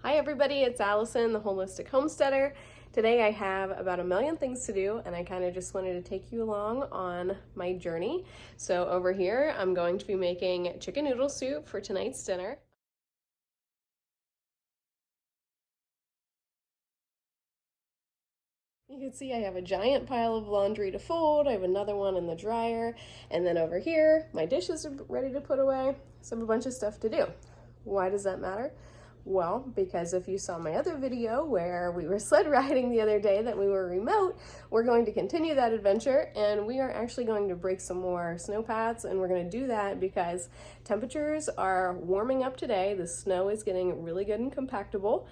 Hi everybody, it's Allison, the Holistic Homesteader. Today I have about a million things to do and I kind of just wanted to take you along on my journey. So over here I'm going to be making chicken noodle soup for tonight's dinner. You can see I have a giant pile of laundry to fold. I have another one in the dryer. And then over here, my dishes are ready to put away. So I have a bunch of stuff to do. Why does that matter? Well, because if you saw my other video where we were sled riding the other day that we were remote, we're going to continue that adventure and we are actually going to break some more snow paths, and we're going to do that because temperatures are warming up today. The snow is getting really good and compactable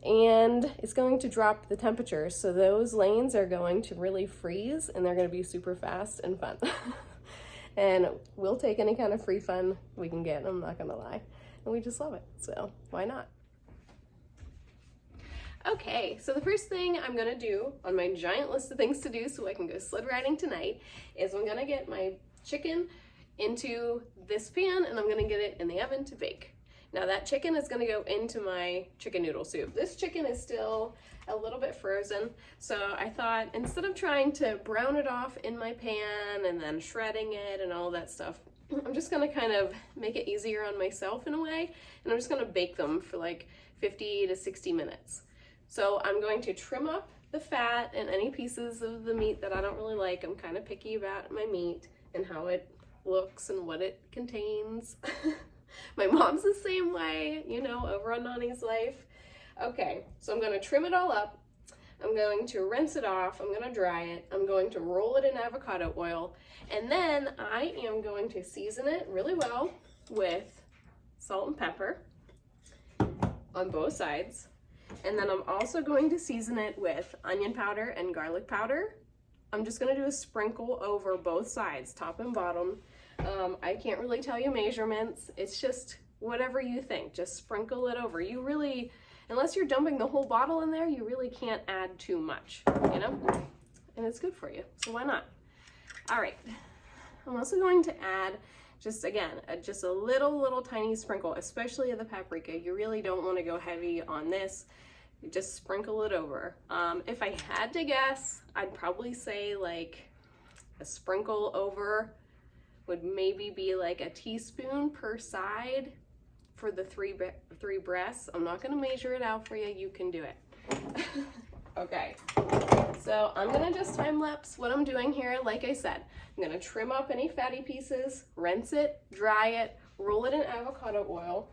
and it's going to drop the temperature. So those lanes are going to really freeze and they're going to be super fast and fun. And we'll take any kind of free fun we can get, I'm not going to lie. And we just love it, so why not? Okay, so the first thing I'm gonna do on my giant list of things to do so I can go sled riding tonight is I'm gonna get my chicken into this pan and I'm gonna get it in the oven to bake. Now that chicken is gonna go into my chicken noodle soup. This chicken is still a little bit frozen, so I thought instead of trying to brown it off in my pan and then shredding it and all that stuff, I'm just gonna kind of make it easier on myself in a way, and I'm just gonna bake them for like 50 to 60 minutes. So I'm going to trim up the fat and any pieces of the meat that I don't really like. I'm kind of picky about my meat and how it looks and what it contains. My mom's the same way, you know, over on Nani's Life. Okay, so I'm gonna trim it all up. I'm going to rinse it off, I'm gonna dry it, I'm going to roll it in avocado oil, and then I am going to season it really well with salt and pepper on both sides. And then I'm also going to season it with onion powder and garlic powder. I'm just gonna do a sprinkle over both sides, top and bottom. I can't really tell you measurements, it's just whatever you think, just sprinkle it over. You really, unless you're dumping the whole bottle in there, you really can't add too much, you know? And it's good for you, so why not? All right, I'm also going to add just a little tiny sprinkle, especially of the paprika. You really don't want to go heavy on this. You just sprinkle it over. If I had to guess, I'd probably say like a sprinkle over would maybe be like a teaspoon per side for the three breasts. I'm not gonna measure it out for you, you can do it. Okay, so I'm gonna just time lapse what I'm doing here. Like I said, I'm gonna trim up any fatty pieces, rinse it, dry it, roll it in avocado oil.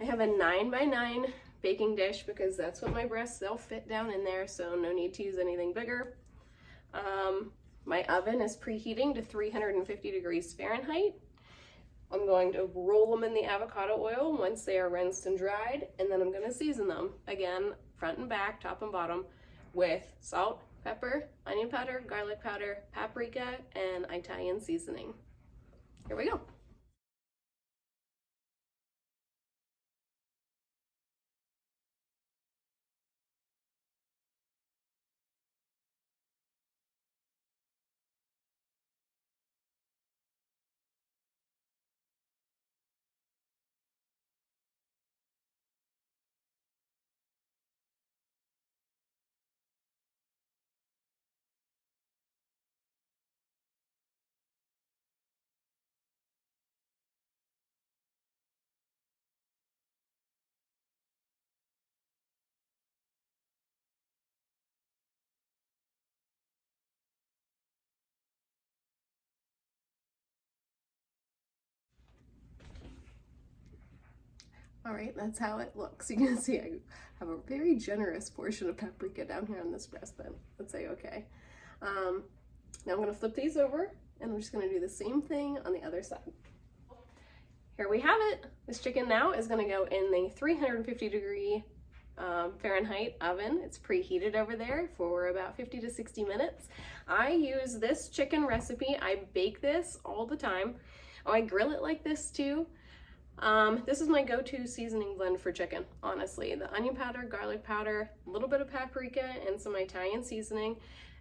I have a 9x9 baking dish because that's what my breasts, they'll fit down in there, so no need to use anything bigger. My oven is preheating to 350 degrees Fahrenheit. I'm going to roll them in the avocado oil once they are rinsed and dried, and then I'm gonna season them, again, front and back, top and bottom, with salt, pepper, onion powder, garlic powder, paprika, and Italian seasoning. Here we go. All right, that's how it looks. You can see I have a very generous portion of paprika down here on this breast bone. Let's say okay. Now I'm gonna flip these over and I'm just gonna do the same thing on the other side. Here we have it. This chicken now is gonna go in the 350 degree Fahrenheit oven. It's preheated over there for about 50 to 60 minutes. I use this chicken recipe. I bake this all the time. Oh, I grill it like this too. This is my go-to seasoning blend for chicken, honestly. The onion powder, garlic powder, a little bit of paprika, and some Italian seasoning.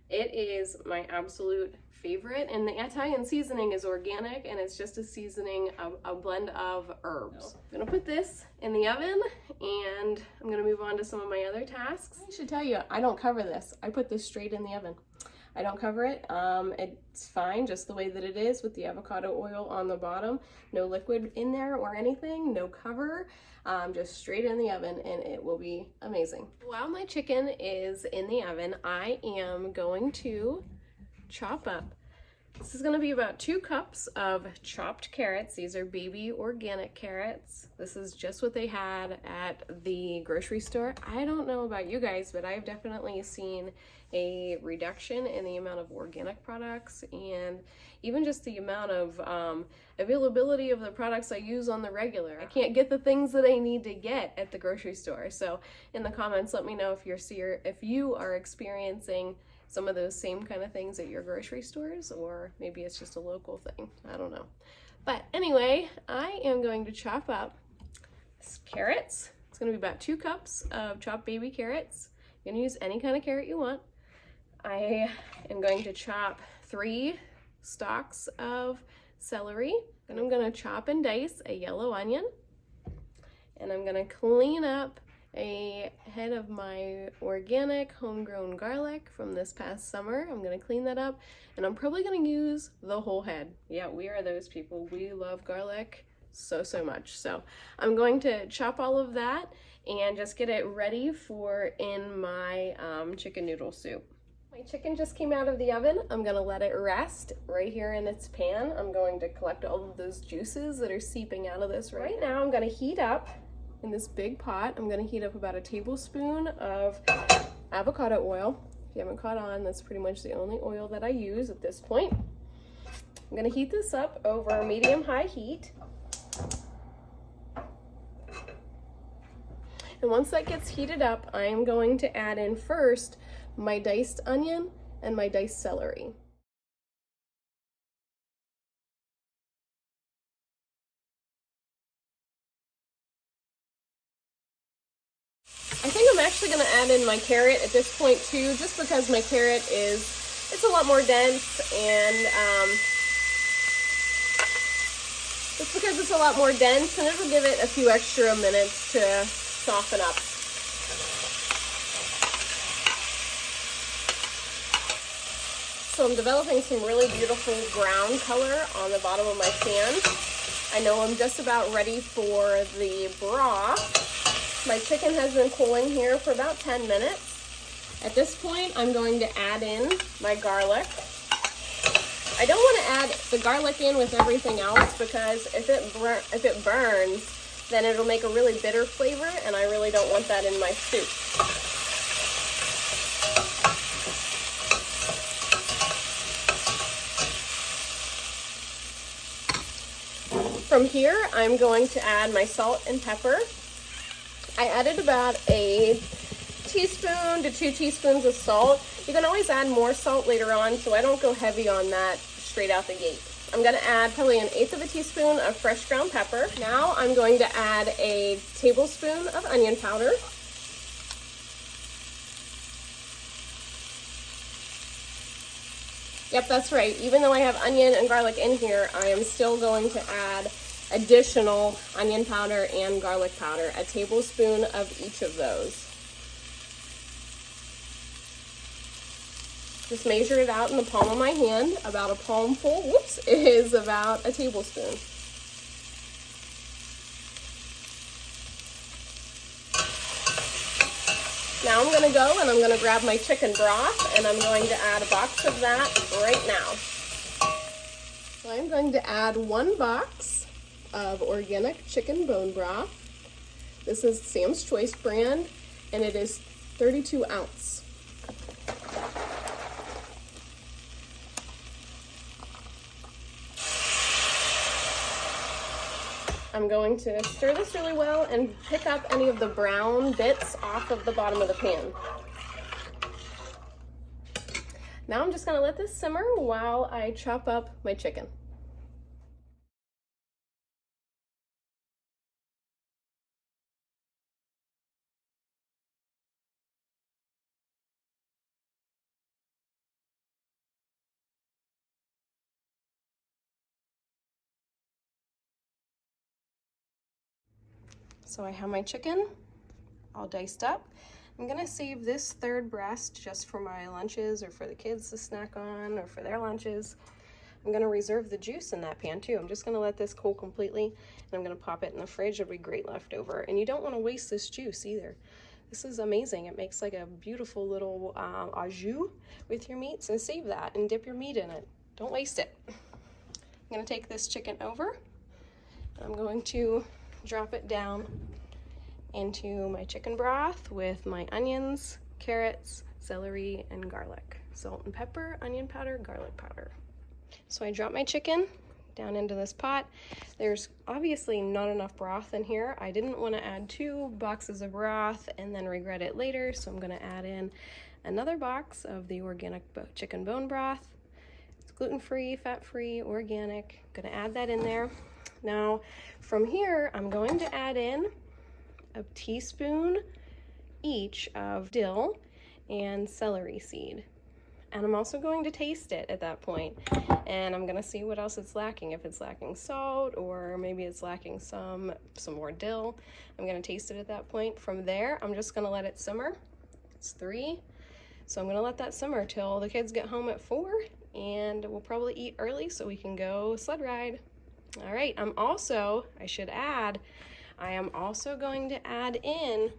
It is my absolute favorite, and the Italian seasoning is organic, and it's just a seasoning of a blend of herbs. I'm gonna put this in the oven, and I'm gonna move on to some of my other tasks. I should tell you, I don't cover this. I put this straight in the oven. I don't cover it. It's fine just the way that it is with the avocado oil on the bottom. No liquid in there or anything, no cover. Just straight in the oven, and it will be amazing. While my chicken is in the oven, I am going to chop up. This is going to be about 2 cups of chopped carrots. These are baby organic carrots. This is just what they had at the grocery store. I don't know about you guys, but I've definitely seen a reduction in the amount of organic products, and even just the amount of availability of the products I use on the regular. I can't get the things that I need to get at the grocery store. So in the comments, let me know if you are experiencing some of those same kind of things at your grocery stores, or maybe it's just a local thing. I don't know. But anyway, I am going to chop up carrots. It's going to be about 2 cups of chopped baby carrots. You can use any kind of carrot you want. I am going to chop 3 stalks of celery, and I'm going to chop and dice a yellow onion, and I'm going to clean up a head of my organic homegrown garlic from this past summer. I'm going to clean that up, and I'm probably going to use the whole head. Yeah, we are those people. We love garlic so much. So I'm going to chop all of that and just get it ready for in my chicken noodle soup. My chicken just came out of the oven. I'm going to let it rest right here in its pan. I'm going to collect all of those juices that are seeping out of this right now. I'm going to heat up in this big pot. I'm going to heat up about 1 tablespoon of avocado oil. If you haven't caught on, that's pretty much the only oil that I use at this point. I'm going to heat this up over medium-high heat. And once that gets heated up, I am going to add in first my diced onion and my diced celery. I think I'm actually going to add in my carrot at this point too, just because my carrot it's a lot more dense, and just because it's a lot more dense, and it'll give it a few extra minutes to soften up. So I'm developing some really beautiful brown color on the bottom of my pan. I know I'm just about ready for the broth. My chicken has been cooling here for about 10 minutes. At this point, I'm going to add in my garlic. I don't want to add the garlic in with everything else, because if it burns, then it'll make a really bitter flavor, and I really don't want that in my soup. From here, I'm going to add my salt and pepper. I added about 1 teaspoon to 2 teaspoons of salt. You can always add more salt later on, so I don't go heavy on that straight out the gate. I'm going to add probably 1/8 of a teaspoon of fresh ground pepper. Now I'm going to add 1 tablespoon of onion powder. Yep, that's right. Even though I have onion and garlic in here, I am still going to add additional onion powder and garlic powder, 1 tablespoon of each of those. Just measure it out in the palm of my hand. About a palmful, is about 1 tablespoon. Now I'm going to go and I'm going to grab my chicken broth, and I'm going to add a box of that right now. So I'm going to add 1 box of organic chicken bone broth. This is Sam's Choice brand, and it is 32 ounce. I'm going to stir this really well and pick up any of the brown bits off of the bottom of the pan. Now I'm just going to let this simmer while I chop up my chicken. So I have my chicken all diced up. I'm gonna save this third breast just for my lunches or for the kids to snack on or for their lunches. I'm gonna reserve the juice in that pan too. I'm just gonna let this cool completely and I'm gonna pop it in the fridge. It'll be great leftover. And you don't wanna waste this juice either. This is amazing. It makes like a beautiful little au jus with your meats, and save that and dip your meat in it. Don't waste it. I'm gonna take this chicken over. I'm going to drop it down into my chicken broth with my onions, carrots, celery, and garlic. Salt and pepper, onion powder, garlic powder. So I drop my chicken down into this pot. There's obviously not enough broth in here. I didn't want to add 2 boxes of broth and then regret it later, so I'm going to add in another box of the organic chicken bone broth. It's gluten-free, fat-free, organic. I'm going to add that in there. Now, from here, I'm going to add in a teaspoon each of dill and celery seed. And I'm also going to taste it at that point. And I'm gonna see what else it's lacking. If it's lacking salt, or maybe it's lacking some more dill. I'm gonna taste it at that point. From there, I'm just gonna let it simmer. It's 3. So I'm gonna let that simmer till the kids get home at 4, and we'll probably eat early so we can go sled ride. All right, I am also going to add in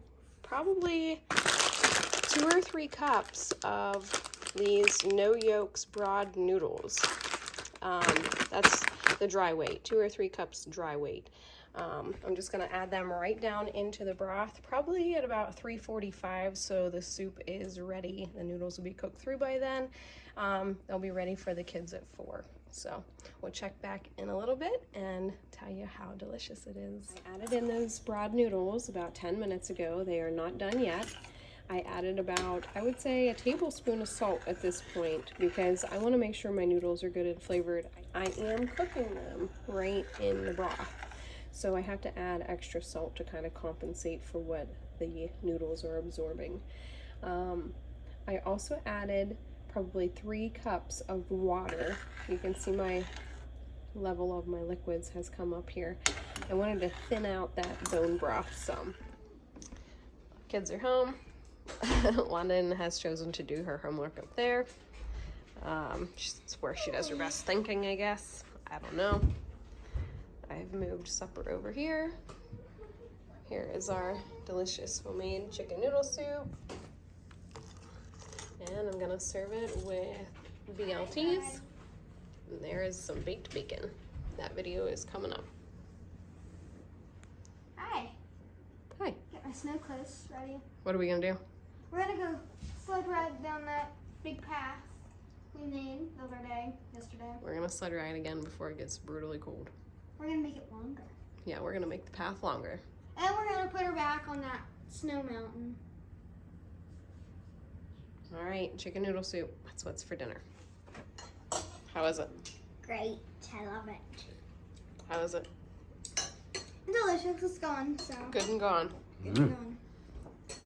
probably 2 or 3 cups of these no yolks broad noodles. That's the dry weight, 2 or 3 cups dry weight. I'm just gonna add them right down into the broth, probably at about 3:45, so the soup is ready. The noodles will be cooked through by then. They'll be ready for the kids at 4. So we'll check back in a little bit and tell you how delicious it is. I added in those broad noodles about 10 minutes ago. They are not done yet. I added about, I would say, a tablespoon of salt at this point because I want to make sure my noodles are good and flavored. I am cooking them right in the broth, so I have to add extra salt to kind of compensate for what the noodles are absorbing. I also added probably 3 cups of water. You can see my level of my liquids has come up here. I wanted to thin out that bone broth some. Kids are home. London has chosen to do her homework up there. It's where she does her best thinking, I guess. I don't know. I've moved supper over here. Here is our delicious homemade chicken noodle soup. And I'm gonna serve it with BLTs. And there is some baked bacon. That video is coming up. Hi. Hi. Get my snow clothes ready. What are we gonna do? We're gonna go sled ride down that big path we made the other day, yesterday. We're gonna sled ride again before it gets brutally cold. We're gonna make it longer. Yeah, we're gonna make the path longer. And we're gonna put her back on that snow mountain. All right, chicken noodle soup. That's what's for dinner. How is it? Great. I love it. How is it? Delicious. It's gone, so. Good and gone. Good and gone.